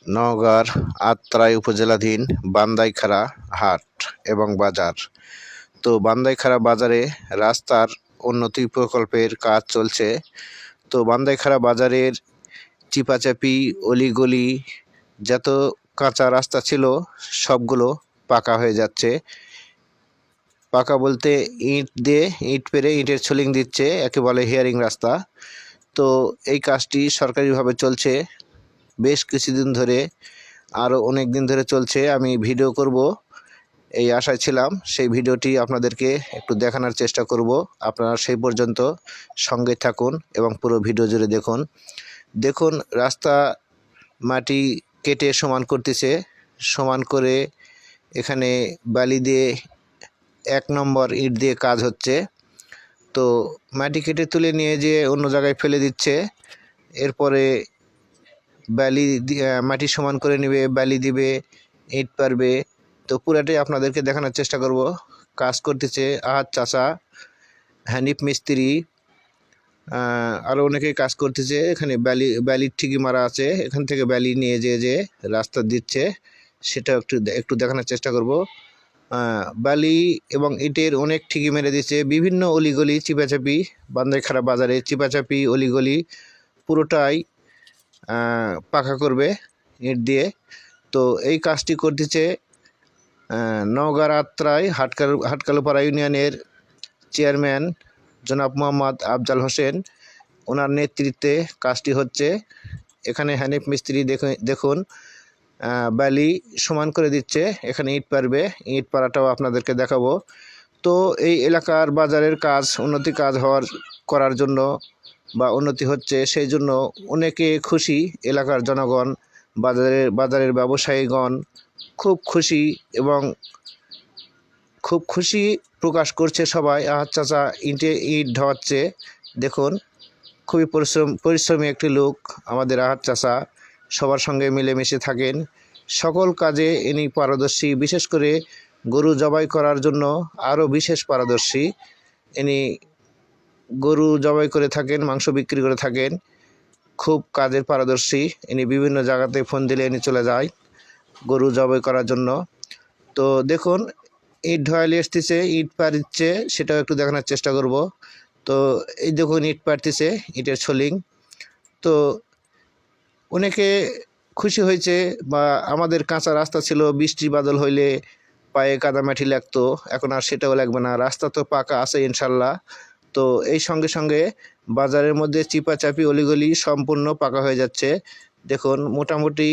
নওগাঁর আত্রাই উপজেলাধীন বান্দাইখাড়া হাট এবং বাজার। তো বান্দাইখাড়া বাজারে রাস্তার উন্নতি প্রকল্পের কাজ চলছে। তো বান্দাইখাড়া বাজারের চিপাচাপি অলিগলি যত কাঁচা রাস্তা ছিল সবগুলো পাকা হয়ে যাচ্ছে। পাকা বলতে ইট পেরে ইটের ছোলিং দিচ্ছে, একে বলে হেয়ারিং রাস্তা। তো এই কাজটি সরকারিভাবে চলছে বেশ কিছুদিন ধরে, আরও অনেক দিন ধরে চলছে। আমি ভিডিও করব এই আশায় ছিলাম, সেই ভিডিওটি আপনাদেরকে একটু দেখানোর চেষ্টা করব। আপনারা সেই পর্যন্ত সঙ্গে থাকুন এবং পুরো ভিডিও জুড়ে দেখুন রাস্তা মাটি কেটে সমান করতেছে। সমান করে এখানে বালি দিয়ে 1 নম্বর ইট দিয়ে কাজ হচ্ছে। তো মাটি কেটে তুলে নিয়ে যেয়ে অন্য জায়গায় ফেলে দিচ্ছে। এরপরে বালি মাটি সমান করে নেবে, বালি দিবে, ইট পারবে। তো পুরাটাই আপনাদেরকে দেখানোর চেষ্টা করব। কাজ করতেছে আহাদ চাচা, হানিফ মিস্ত্রি, আরও অনেকেই কাজ করতেছে। এখানে বালির ঠিকই মারা আছে, এখান থেকে বালি নিয়ে যে রাস্তা দিচ্ছে, সেটা একটু দেখানোর চেষ্টা করব। বালি এবং ইটের অনেক ঠিকই মেরে দিচ্ছে। বিভিন্ন অলিগলি চিপাচাপি, বান্দাইখাড়া বাজারে চিপাচাপি অলিগলি পুরোটাই পাকা করবে ইট দিয়ে। তো এই কাজটি করতেছে নওগাঁর আত্রাই হাটকালুপাড়া ইউনিয়নের চেয়ারম্যান জনাব মোহাম্মদ আফজাল হোসেন, ওনার নেতৃত্বে কাজটি হচ্ছে। এখানে হানিফ মিস্ত্রি দেখুন বালি সমান করে দিচ্ছে, এখানে ইট পারবে। ইট পাড়াটাও আপনাদেরকে দেখাবো। তো এই এলাকার বাজারের কাজ করার জন্য বা উন্নতি হচ্ছে, সেই জন্য অনেকে খুশি। এলাকার জনগণ, বাজারের ব্যবসায়ীগণ খুব খুশি এবং খুব খুশি প্রকাশ করছে সবাই। আহাদ চাচা ইট ঢোয়াচ্ছে, দেখুন খুবই পরিশ্রমী একটি লোক আমাদের আহাদ চাচা। সবার সঙ্গে মিলেমিশে থাকেন, সকল কাজে ইনি পারদর্শী। বিশেষ করে গরু জবাই করার জন্য আরও বিশেষ পারদর্শী। ইনি গরু জবাই করে থাকেন, মাংস বিক্রি করে থাকেন, খুব কাজের পারদর্শী। ইনি বিভিন্ন জায়গাতে ফোন দিলে ইনি চলে যায় গরু জবাই করার জন্য। তো দেখুন ইট ঢোয়ালে এসতেছে, ইট পাড়ছে, সেটাও একটু দেখানোর চেষ্টা করব। তো এই দেখুন ইট পাড়তেছে, ইটের ছোলিং। তো অনেকে খুশি হয়েছে। বা আমাদের কাঁচা রাস্তা ছিল, বৃষ্টি বাদল হইলে পায়ে কাদামাটি লাগতো, এখন আর সেটাও লাগবে না। রাস্তা তো পাকা আছে ইনশাল্লাহ। তো এই সঙ্গে বাজারের মধ্যে চিপাচাপি অলিগলি সম্পূর্ণ পাকা হয়ে যাচ্ছে। দেখুন মোটামুটি